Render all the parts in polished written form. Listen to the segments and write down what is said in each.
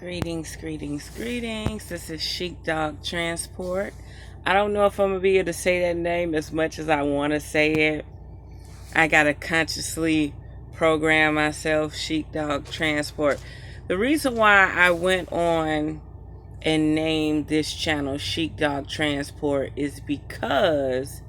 Greetings, greetings, greetings. This is Sheepdog Transport. I don't know if I'm going to be able to say that name as much as I want to say it. I got to consciously program myself, Sheepdog Transport. The reason why I went on and named this channel Sheepdog Transport is because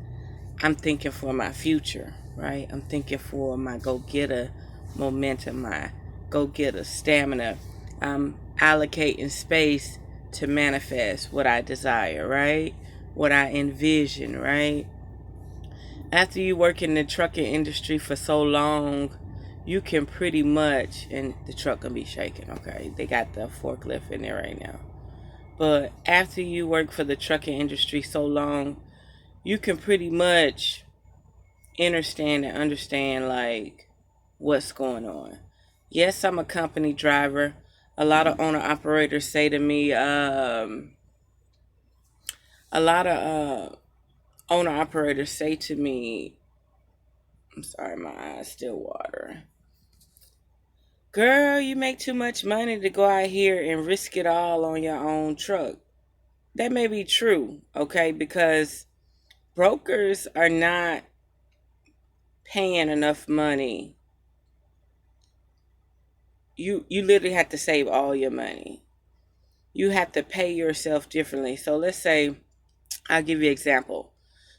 I'm thinking for my future, right? I'm thinking for my go-getter momentum, my go-getter stamina. I'm allocating space to manifest what I desire, right? What I envision, right? After you work in the trucking industry for so long, you can pretty much, and the truck can be shaking, okay? They got the forklift in there right now. But after you work for the trucking industry so long, you can pretty much understand like what's going on. Yes, I'm a company driver. A lot of owner operators say to me, I'm sorry, my eyes still watering. Girl, you make too much money to go out here and risk it all on your own truck. That may be true, okay, because brokers are not paying enough money. You literally have to save all your money. You have to pay yourself differently. So let's say, I'll give you an example.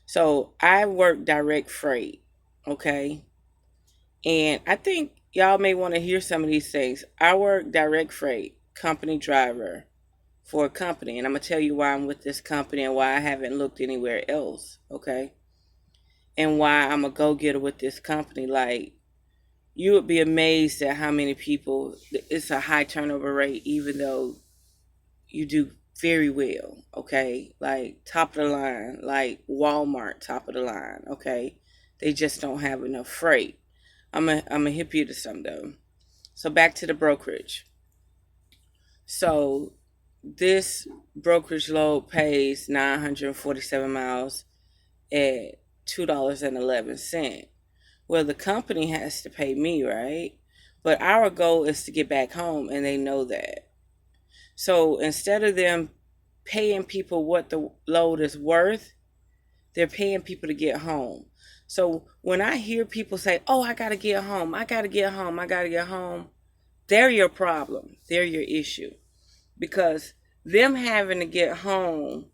So I work direct freight, okay? And I think y'all may want to hear some of these things. I work direct freight, company driver for a company. And I'm going to tell you why I'm with this company and why I haven't looked anywhere else, okay? And why I'm a go-getter with this company. Like, you would be amazed at how many people, it's a high turnover rate, even though you do very well, okay? Like top of the line, like Walmart, top of the line, okay? They just don't have enough freight. I'm gonna hip you to some though. So back to the brokerage. So this brokerage load pays 947 miles at $2.11. Well, the company has to pay me, right? But our goal is to get back home, and they know that. So instead of them paying people what the load is worth, they're paying people to get home. So when I hear people say, oh, I got to get home, I got to get home, I got to get home, they're your problem. They're your issue. Because them having to get home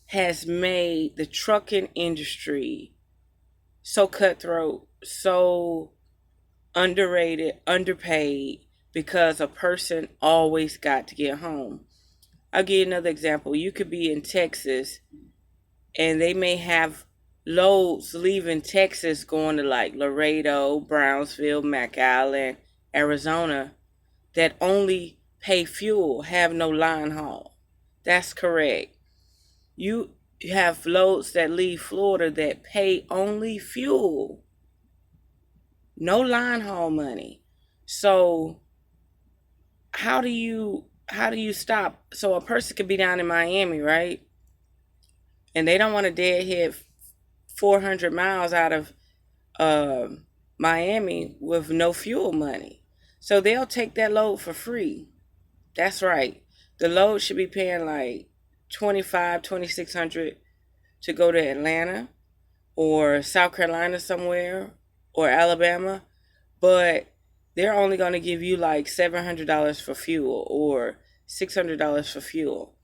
has made the trucking industry so cutthroat, so underrated, underpaid, because a person always got to get home. I'll give you another example. You could be in Texas and they may have loads leaving Texas going to like Laredo, Brownsville, McAllen, Arizona that only pay fuel, have no line haul. That's correct. You have loads that leave Florida that pay only fuel, no line haul money. So how do you stop? So a person could be down in Miami, right? And they don't want to deadhead 400 miles out of Miami with no fuel money. So they'll take that load for free. That's right. The load should be paying like 2600 to go to Atlanta or South Carolina somewhere or Alabama, but they're only going to give you like $700 for fuel or $600 for fuel.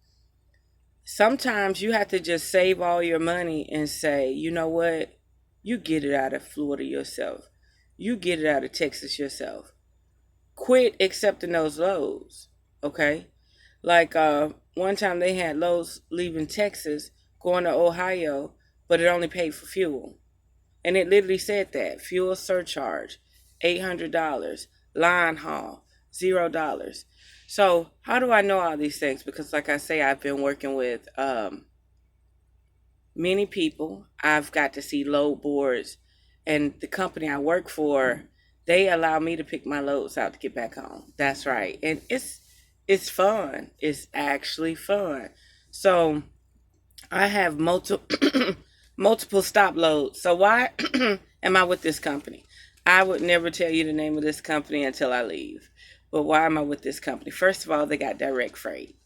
Sometimes you have to just save all your money and say, you know what? You get it out of Florida yourself. You get it out of Texas yourself. Quit accepting those loads, okay? Like one time they had loads leaving Texas going to Ohio, but it only paid for fuel. And it literally said that. Fuel surcharge, $800. Line haul, $0. So how do I know all these things? Because like I say, I've been working with many people. I've got to see load boards. And the company I work for, they allow me to pick my loads out to get back home. That's right. And it's fun. It's actually fun. So I have multiple stop loads. So why am I with this company? I would never tell you the name of this company until I leave. But why am I with this company? First of all, they got direct freight.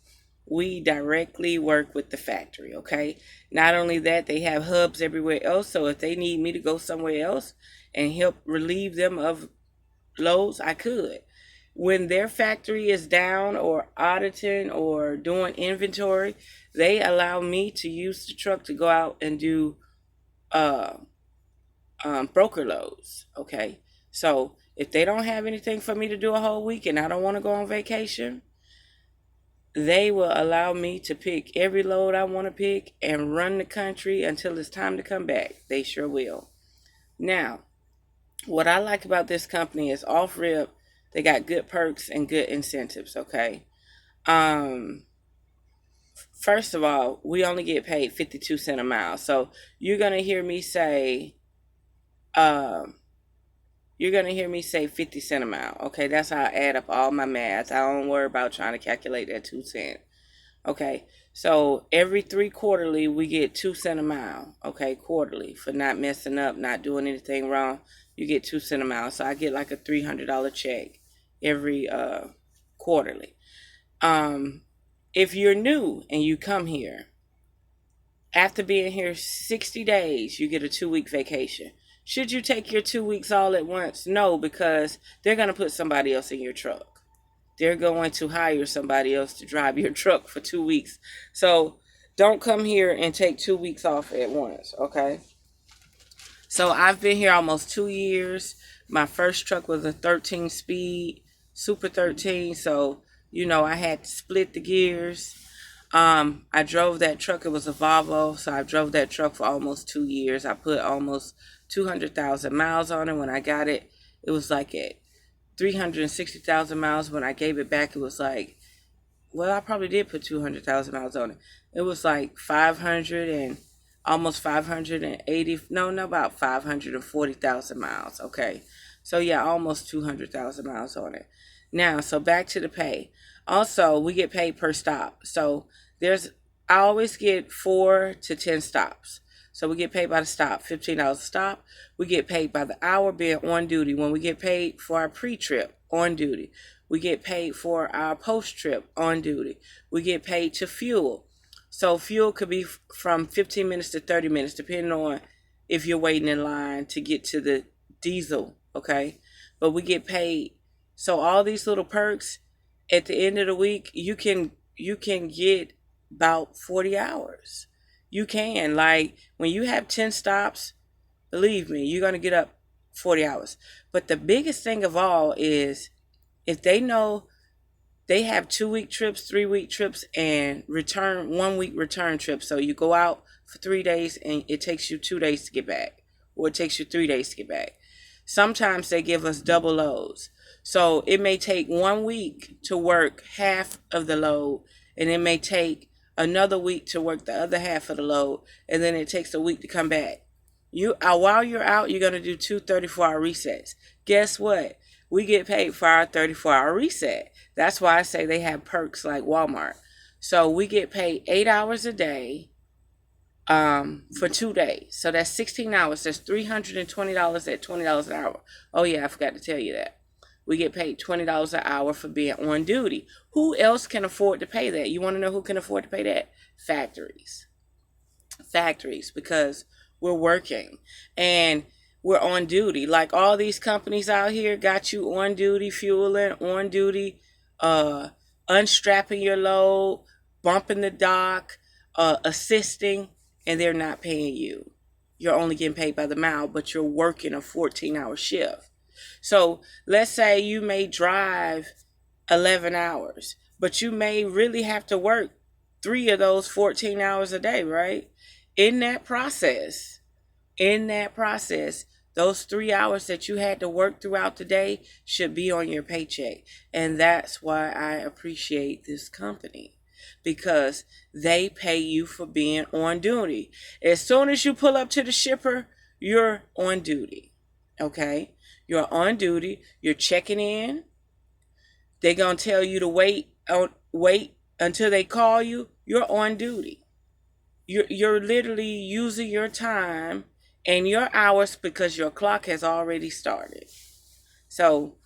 We directly work with the factory, okay? Not only that, they have hubs everywhere else. So if they need me to go somewhere else and help relieve them of loads, I could. When their factory is down or auditing or doing inventory, they allow me to use the truck to go out and do uh, broker loads. Okay, so if they don't have anything for me to do a whole week and I don't want to go on vacation, they will allow me to pick every load I want to pick and run the country until it's time to come back. They sure will. Now, what I like about this company is off rip, they got good perks and good incentives, okay? Um First of all, we only get paid 52 cents a mile. So you're going to hear me say um you're going to hear me say 50 cents a mile. Okay, that's how I add up all my math. I don't worry about trying to calculate that 2 cent. Okay, so every 3 quarterly we get 2 cents a mile. Okay, quarterly for not messing up, not doing anything wrong. You get 2 cents a mile. So I get like a $300 check every quarterly. Um, if you're new and you come here, after being here 60 days, you get a 2 week vacation. Should you take your 2 weeks all at once? No, because they're going to put somebody else in your truck. They're going to hire somebody else to drive your truck for 2 weeks. So don't come here and take 2 weeks off at once, okay? So I've been here almost 2 years. My first truck was a 13 speed, Super 13. So, I had to split the gears. I drove that truck. It was a Volvo. So I drove that truck for almost 2 years. I put almost 200,000 miles on it. When I got it, it was like at 360,000 miles. When I gave it back, it was like, well, I probably did put 200,000 miles on it. It was like 500 and almost 580, no, about 540,000 miles. Okay. So yeah, almost 200,000 miles on it. Now, so back to the pay. Also, we get paid per stop. So I always get 4 to 10 stops. So we get paid by the stop, $15 a stop. We get paid by the hour being on duty. When we get paid for our pre-trip, on duty. We get paid for our post-trip, on duty. We get paid to fuel. So fuel could be from 15 minutes to 30 minutes, depending on if you're waiting in line to get to the diesel, okay? But we get paid. So all these little perks, at the end of the week, you can get about 40 hours. You can. Like, when you have 10 stops, believe me, you're going to get up 40 hours. But the biggest thing of all is if they know they have 2 week trips, 3 week trips, and 1 week return trips. So you go out for 3 days and it takes you 2 days to get back, or it takes you 3 days to get back. Sometimes they give us double loads. So it may take 1 week to work half of the load, and it may take another week to work the other half of the load, and then it takes a week to come back. While you're out, you're going to do two 34-hour resets. Guess what? We get paid for our 34-hour reset. That's why I say they have perks like Walmart. So we get paid 8 hours a day for 2 days. So that's 16 hours. That's $320 at $20 an hour. Oh, yeah, I forgot to tell you that. We get paid $20 an hour for being on duty. Who else can afford to pay that? You want to know who can afford to pay that? Factories. Factories, because we're working and we're on duty. Like all these companies out here got you on duty, fueling, on duty, unstrapping your load, bumping the dock, assisting, and they're not paying you. You're only getting paid by the mile, but you're working a 14-hour shift. So let's say you may drive 11 hours, but you may really have to work 3 of those 14 hours a day, right? In that process, those 3 hours that you had to work throughout the day should be on your paycheck. And that's why I appreciate this company, because they pay you for being on duty. As soon as you pull up to the shipper, you're on duty. Okay? You're on duty. You're checking in. They're going to tell you to wait until they call you. You're on duty. You're literally using your time and your hours because your clock has already started. So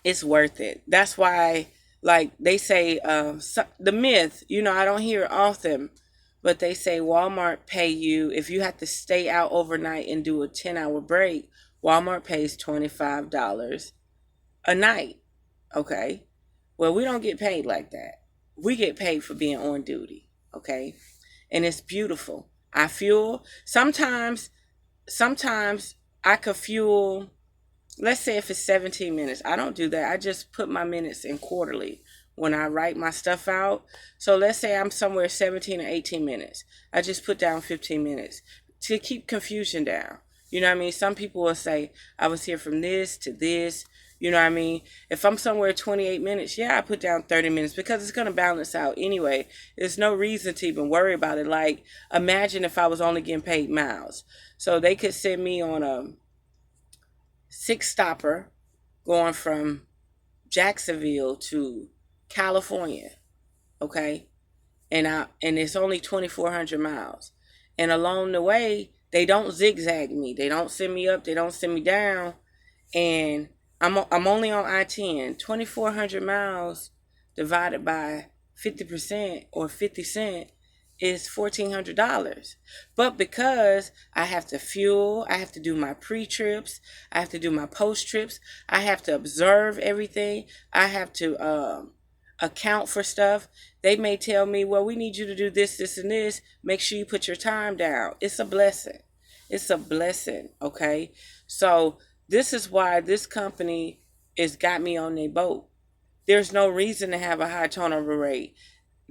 It's worth it. That's why, like they say, the myth, I don't hear it often, but they say Walmart pay you if you have to stay out overnight and do a 10-hour break. Walmart pays $25 a night. Okay. Well, we don't get paid like that. We get paid for being on duty. Okay. And it's beautiful. I fuel. Sometimes I could fuel, let's say if it's 17 minutes. I don't do that. I just put my minutes in quarterly when I write my stuff out. So let's say I'm somewhere 17 or 18 minutes. I just put down 15 minutes to keep confusion down. You know what I mean? Some people will say, I was here from this to this. You know what I mean? If I'm somewhere 28 minutes, yeah, I put down 30 minutes because it's going to balance out anyway. There's no reason to even worry about it. Like, imagine if I was only getting paid miles. So they could send me on a six stopper going from Jacksonville to California, okay? And it's only 2,400 miles. And along the way, they don't zigzag me. They don't send me up, they don't send me down. And I'm only on I-10. 2,400 miles divided by 50% or 50 cents is $1,400. But because I have to fuel, I have to do my pre-trips, I have to do my post-trips, I have to observe everything, I have to account for stuff. They may tell me, well, we need you to do this, this, and this. Make sure you put your time down. It's a blessing. It's a blessing, okay? So this is why this company has got me on their boat. There's no reason to have a high turnover rate.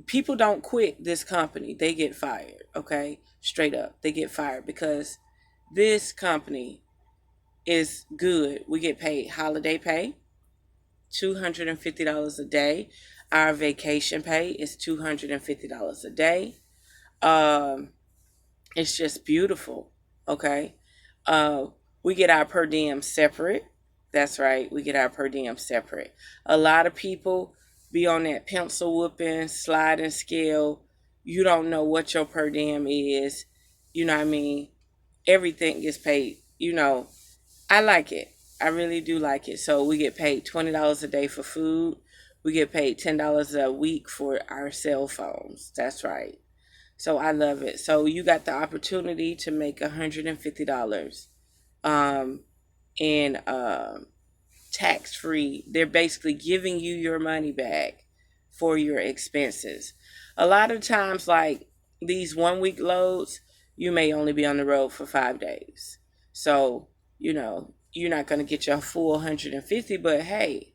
People don't quit this company. They get fired, okay? Straight up. They get fired because this company is good. We get paid holiday pay, $250 a day. Our vacation pay is $250 a day. Um, it's just beautiful. Okay. Uh, we get our per diem separate. That's right. We get our per diem separate. A lot of people be on that pencil whooping, sliding scale. You don't know what your per diem is. You know what I mean? Everything gets paid. I like it. I really do like it. So we get paid $20 a day for food. We get paid $10 a week for our cell phones. That's right. So I love it. So you got the opportunity to make $150 um, in tax free. They're basically giving you your money back for your expenses. A lot of times, like these 1 week loads, you may only be on the road for 5 days. So, you're not going to get your full 150, but hey,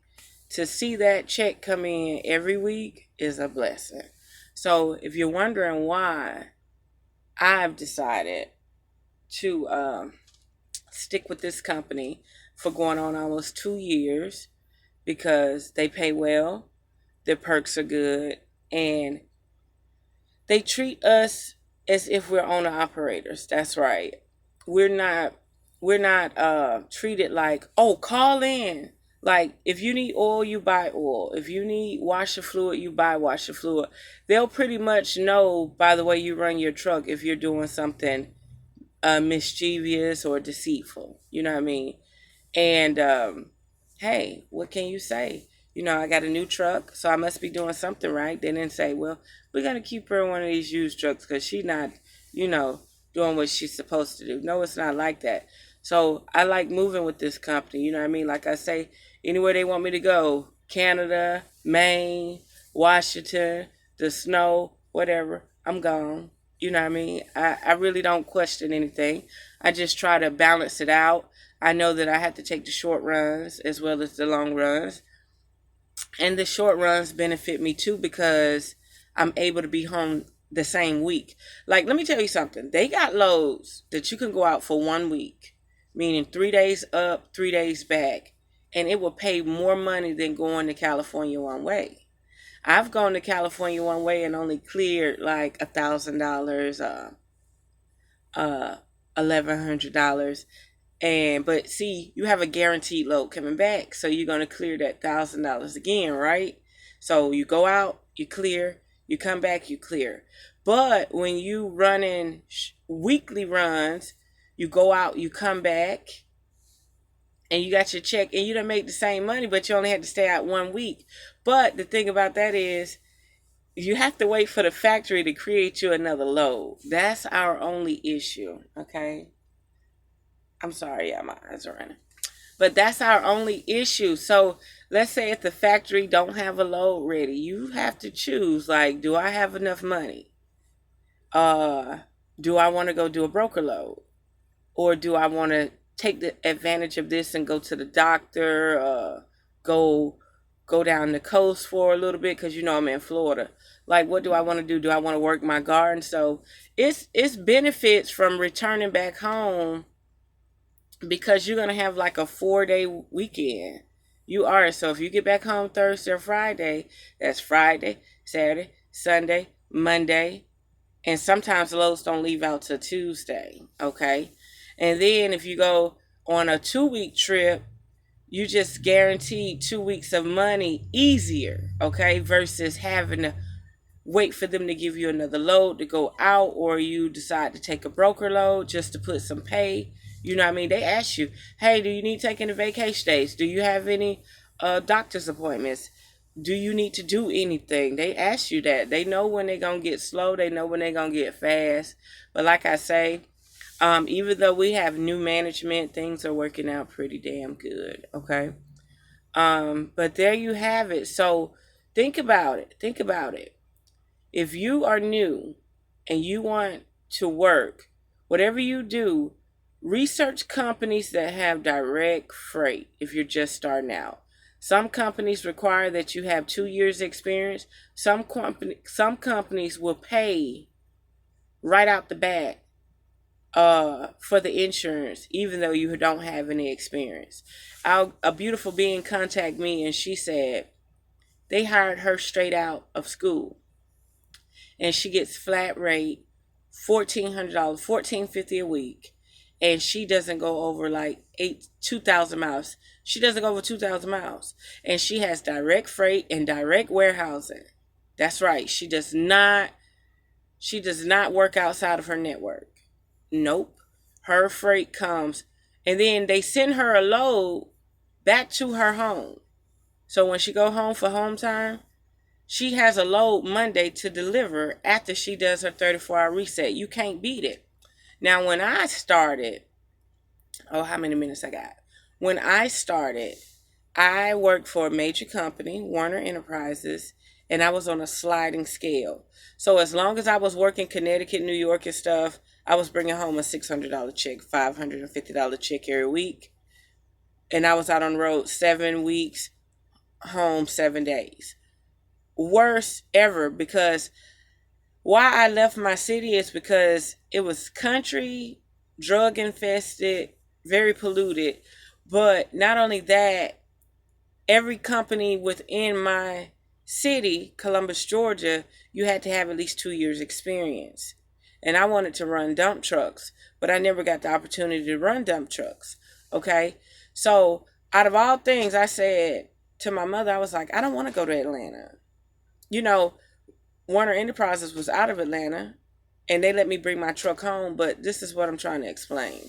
to see that check come in every week is a blessing. So, if you're wondering why I've decided to stick with this company for going on almost 2 years, because they pay well, their perks are good, and they treat us as if we're owner operators. That's right. We're not treated like, oh, call in. Like, if you need oil, you buy oil. If you need washer fluid, you buy washer fluid. They'll pretty much know by the way you run your truck if you're doing something mischievous or deceitful. You know what I mean? And hey, what can you say? I got a new truck, so I must be doing something right. They didn't say, well, we're going to keep her in one of these used trucks because she's not, you know, doing what she's supposed to do. No, it's not like that. So I like moving with this company. You know what I mean? Like I say, anywhere they want me to go, Canada, Maine, Washington, the snow, whatever, I'm gone. You know what I mean? I really don't question anything. I just try to balance it out. I know that I have to take the short runs as well as the long runs. And the short runs benefit me too because I'm able to be home the same week. Like, let me tell you something. They got loads that you can go out for 1 week, meaning 3 days up, 3 days back. And it will pay more money than going to California one way. I've gone to California one way and only cleared like $1,000, uh, $1,100. But see, you have a guaranteed load coming back, so you're gonna clear that $1,000 again, right? So you go out, you clear, you come back, you clear. But when you weekly runs, you go out, you come back, and you got your check and you don't make the same money, but you only had to stay out 1 week. But the thing about that is you have to wait for the factory to create you another load. That's our only issue. Okay. I'm sorry, yeah, my eyes are running. But that's our only issue. So let's say if the factory don't have a load ready, you have to choose, like, do I have enough money? Uh do I want to go do a broker load? Or do I want to take the advantage of this and go to the doctor, go down the coast for a little bit, because I'm in Florida. Like, what do I want to do? Do I want to work my garden? So it's benefits from returning back home, because you're gonna have like a 4-day weekend. You are. So if you get back home Thursday or Friday, that's Friday, Saturday, Sunday, Monday, and sometimes the loads don't leave out till Tuesday. Okay. And then if you go on a 2-week trip, you just guaranteed 2 weeks of money easier, okay, versus having to wait for them to give you another load to go out, or you decide to take a broker load just to put some pay. You know what I mean? They ask you, hey, do you need to take any vacation days? Do you have any doctor's appointments? Do you need to do anything? They ask you that. They know when they're going to get slow. They know when they're going to get fast. But like I say, even though we have new management, things are working out pretty damn good. Okay. But there you have it. So think about it. Think about it. If you are new and you want to work, whatever you do, research companies that have direct freight if you're just starting out. Some companies require that you have 2 years experience. Some companies will pay right out the bat for the insurance, even though you don't have any experience. A beautiful being contacted me, and she said they hired her straight out of school, and she gets flat rate $1,400, $1,450 a week, and she doesn't go over like 2,000 miles. She doesn't go over 2,000 miles, and she has direct freight and direct warehousing. That's right. She does not work outside of her network. Nope. Her freight comes, and then they send her a load back to her home. So when she go home for home time, she has a load Monday to deliver after she does her 34-hour reset. You can't beat it. Now, when I started, how many minutes I got? When I started, I worked for a major company, Warner Enterprises, and I was on a sliding scale. So as long as I was working Connecticut, New York and stuff, I was bringing home a $600 check, $550 check every week. And I was out on the road 7 weeks, home 7 days. Worst ever, because why I left my city is because it was country, drug infested, very polluted. But not only that, every company within my city, Columbus, Georgia, you had to have at least 2 years experience. And I wanted to run dump trucks, but I never got the opportunity to run dump trucks. Okay. So out of all things, I said to my mother, I was like, I don't want to go to Atlanta. Warner Enterprises was out of Atlanta, and they let me bring my truck home, but this is what I'm trying to explain.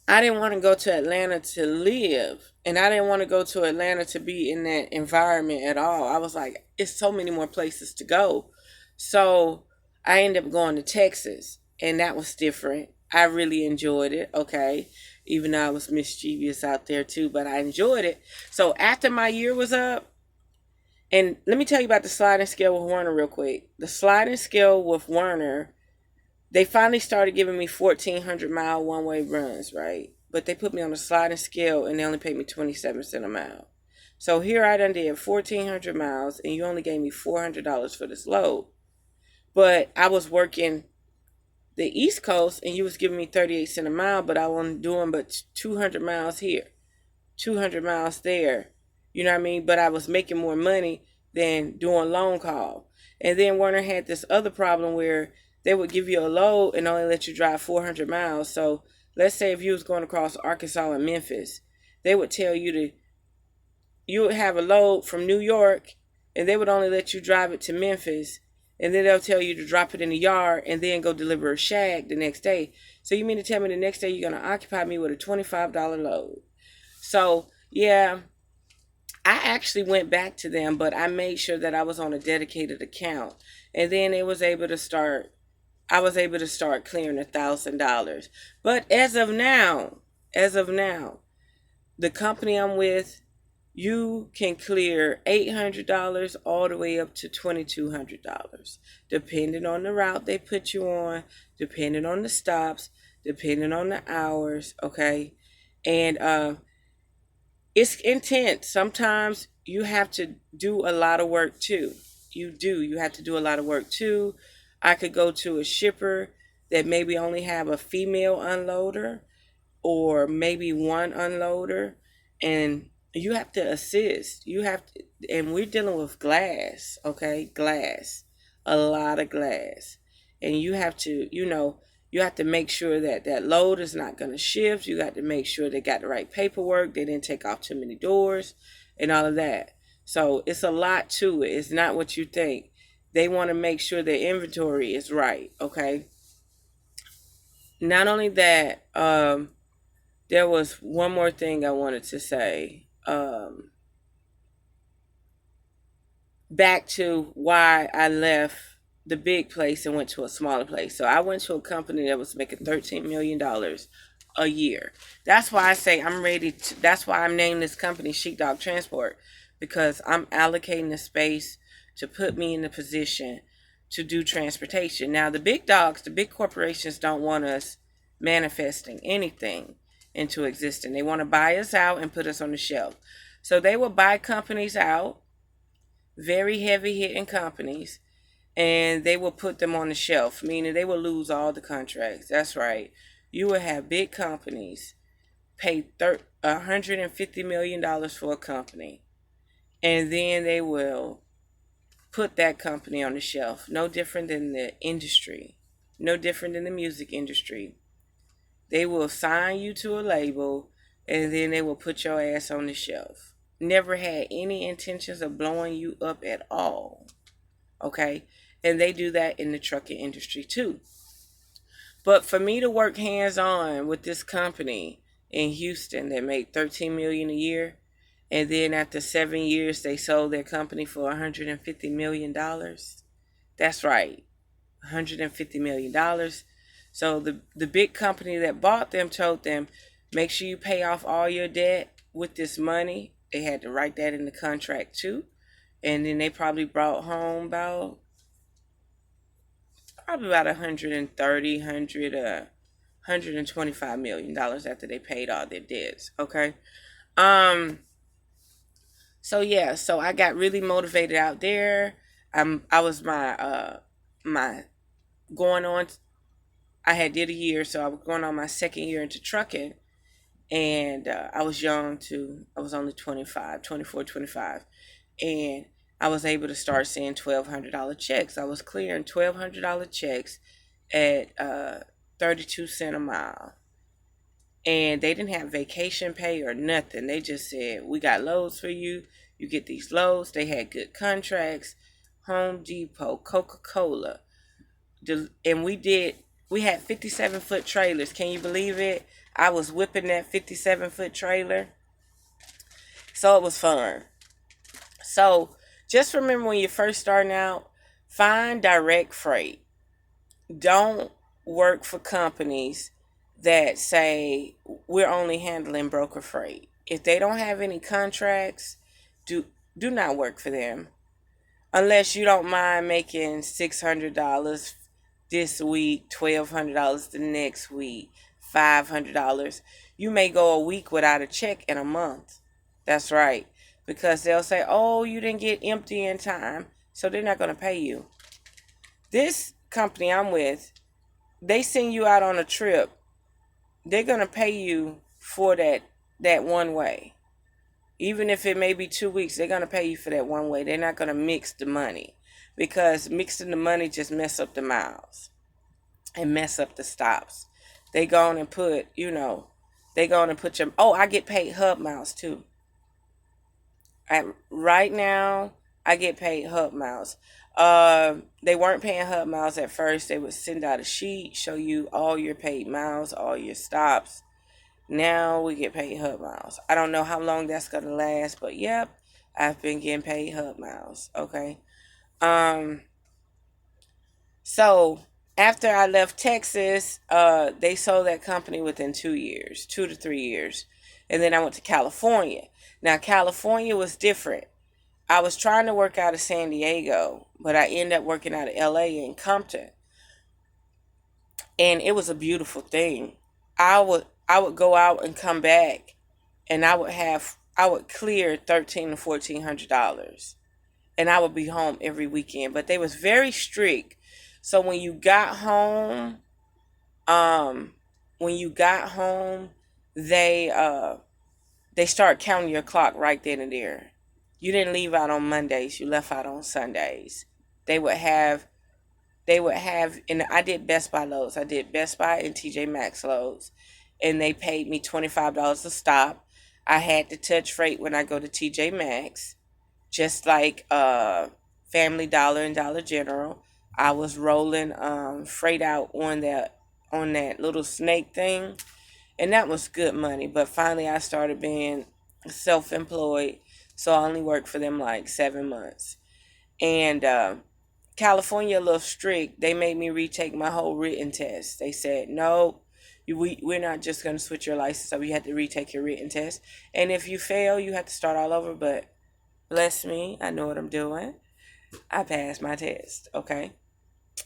I didn't want to go to Atlanta to live, and I didn't want to go to Atlanta to be in that environment at all. I was like, it's so many more places to go. So I ended up going to Texas, and that was different. I really enjoyed it, okay? Even though I was mischievous out there too, but I enjoyed it. So after my year was up, and let me tell you about the sliding scale with Warner real quick. The sliding scale with Warner, they finally started giving me 1,400-mile one-way runs, right? But they put me on a sliding scale, and they only paid me 27 cents a mile. So here I done did 1,400 miles, and you only gave me $400 for this load. But I was working the East Coast, and you was giving me 38 cents a mile, but I wasn't doing but 200 miles here, 200 miles there. You know what I mean? But I was making more money than doing long call. And then Warner had this other problem where they would give you a load and only let you drive 400 miles. So let's say if you was going across Arkansas and Memphis, they would tell you you would have a load from New York, and they would only let you drive it to Memphis. and then they'll tell you to drop it in the yard and then go deliver a shag the next day. So you mean to tell me the next day you're going to occupy me with a $25 load? So, yeah, I actually went back to them, but I made sure that I was on a dedicated account. And then it was able to start I was able to start clearing $1,000. But as of now, the company I'm with, you can clear $800 all the way up to $2,200, depending on the route they put you on, depending on the stops, depending on the hours. Okay, and it's intense. Sometimes you have to do a lot of work too. You have to do a lot of work too. I could go to a shipper that maybe only have a female unloader or maybe one unloader, and you have to assist. You have to, and we're dealing with glass, okay? Glass. A lot of glass. And you have to, you have to make sure that that load is not going to shift. You got to make sure they got the right paperwork. They didn't take off too many doors and all of that. So it's a lot to it. It's not what you think. They want to make sure their inventory is right, okay? Not only that, there was one more thing I wanted to say. Back to why I left the big place and went to a smaller place. So I went to a company that was making $13 million a year. That's why I say I'm ready to. That's why I'm naming this company Sheepdog Transport, because I'm allocating the space to put me in the position to do transportation. Now the big dogs, the big corporations don't want us manifesting anything into existence. They want to buy us out and put us on the shelf. So they will buy companies out, very heavy hitting companies, and they will put them on the shelf, meaning they will lose all the contracts. That's right. You will have big companies pay $150 million for a company, and then they will put that company on the shelf. No different than the industry, no different than the music industry. They will sign you to a label, and then they will put your ass on the shelf. Never had any intentions of blowing you up at all. Okay? And they do that in the trucking industry too. But for me to work hands on with this company in Houston that made $13 million a year, and then after 7 years they sold their company for $150 million. That's right, $150 million. So the big company that bought them told them, make sure you pay off all your debt with this money. They had to write that in the contract too. And then they probably brought home about 130, 125 million dollars after they paid all their debts. Okay. Um. So yeah. So I got really motivated out there. I was my going on. I had did a year, so I was going on my second year into trucking, and I was young too. I was only 25, 24, 25, and I was able to start seeing $1,200 checks. I was clearing $1,200 checks at 32 cents a mile, and they didn't have vacation pay or nothing. They just said, we got loads for you. You get these loads. They had good contracts. Home Depot, Coca-Cola, and we had 57-foot trailers. Can you believe it? I was whipping that 57-foot trailer. So it was fun. So just remember, when you're first starting out, find direct freight. Don't work for companies that say we're only handling broker freight. If they don't have any contracts, do not work for them. Unless you don't mind making $600 this week, $1,200 the next week, $500. You may go a week without a check in a month. That's right. Because they'll say, oh, you didn't get empty in time, so they're not going to pay you. This company I'm with, they send you out on a trip. They're going to pay you for that one way. Even if it may be 2 weeks, they're going to pay you for that one way. They're not going to mix the money, because mixing the money just mess up the miles and mess up the stops. They go on and put, they go on and put I get paid hub miles too. Right now, I get paid hub miles. They weren't paying hub miles at first. They would send out a sheet, show you all your paid miles, all your stops. Now we get paid hub miles. I don't know how long that's gonna last, but yep, I've been getting paid hub miles. Okay. Um. So after I left Texas, they sold that company within 2 years, 2 to 3 years, and then I went to California. Now California was different. I was trying to work out of San Diego, but I ended up working out of LA in Compton. And it was a beautiful thing. I would go out and come back and I would clear $1,300 to $1,400. And I would be home every weekend. But they was very strict. So um when you got home, they start counting your clock right then and there. You didn't leave out on Mondays, you left out on Sundays. They would have and I did Best Buy loads. I did Best Buy and TJ Maxx loads. And they paid me $25 a stop. I had to touch freight when I go to TJ Maxx, just like Family Dollar and Dollar General. I was rolling freight out on that little snake thing, and that was good money. But finally, I started being self-employed, so I only worked for them like 7 months. And California a little strict. They made me retake my whole written test. They said, no, we're not just going to switch your license up. You have to retake your written test. And if you fail, you have to start all over. But bless me, I know what I'm doing. I passed my test, okay?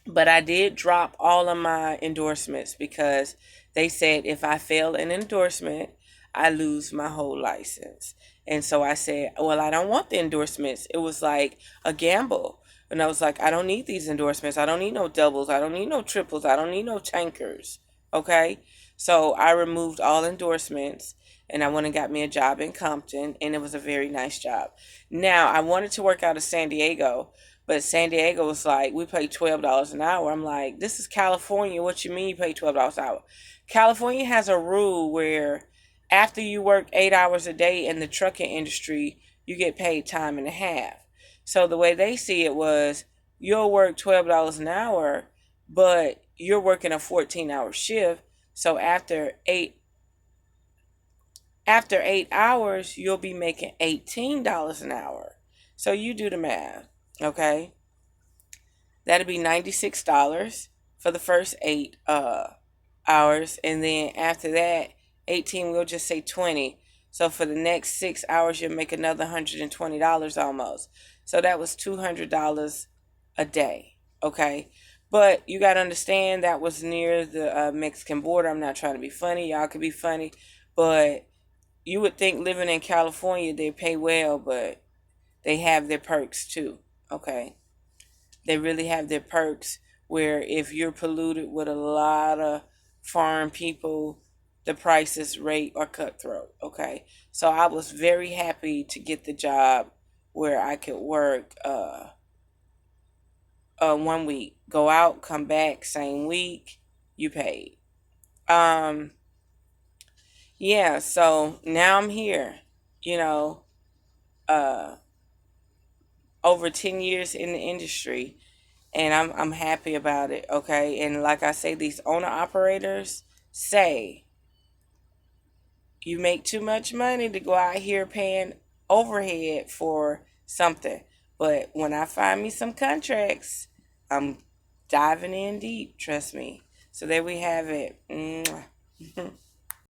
But I did drop all of my endorsements because they said if I fail an endorsement, I lose my whole license. And so I said, well, I don't want the endorsements. It was like a gamble. And I was like, I don't need these endorsements. I don't need no doubles. I don't need no triples. I don't need no tankers. Okay? So I removed all endorsements and I went and got me a job in Compton, and it was a very nice job. Now, I wanted to work out of San Diego, but San Diego was like, we pay $12 an hour. I'm like, this is California. What you mean you pay $12 an hour? California has a rule where after you work 8 hours a day in the trucking industry, you get paid time and a half. So the way they see it was, you'll work $12 an hour, but you're working a 14-hour shift. So after 8 hours, you'll be making $18 an hour. So you do the math, okay? That'll be $96 for the first 8 hours, and then after that, 18. We'll just say 20. So for the next 6 hours, you'll make another $120 almost. So that was $200 a day, okay? But you got to understand that was near the Mexican border. I'm not trying to be funny. Y'all could be funny, but you would think living in California they pay well, but they have their perks too. Okay, they really have their perks where if you're polluted with a lot of foreign people, the prices rate are cutthroat. Okay, so I was very happy to get the job where I could work 1 week, go out, come back, same week, you paid. Um, yeah, so now I'm here, you know, uh, over 10 years in the industry, and I'm happy about it, okay? And like I say, these owner operators say you make too much money to go out here paying overhead for something. But when I find me some contracts, I'm diving in deep, trust me. So there we have it. Mwah.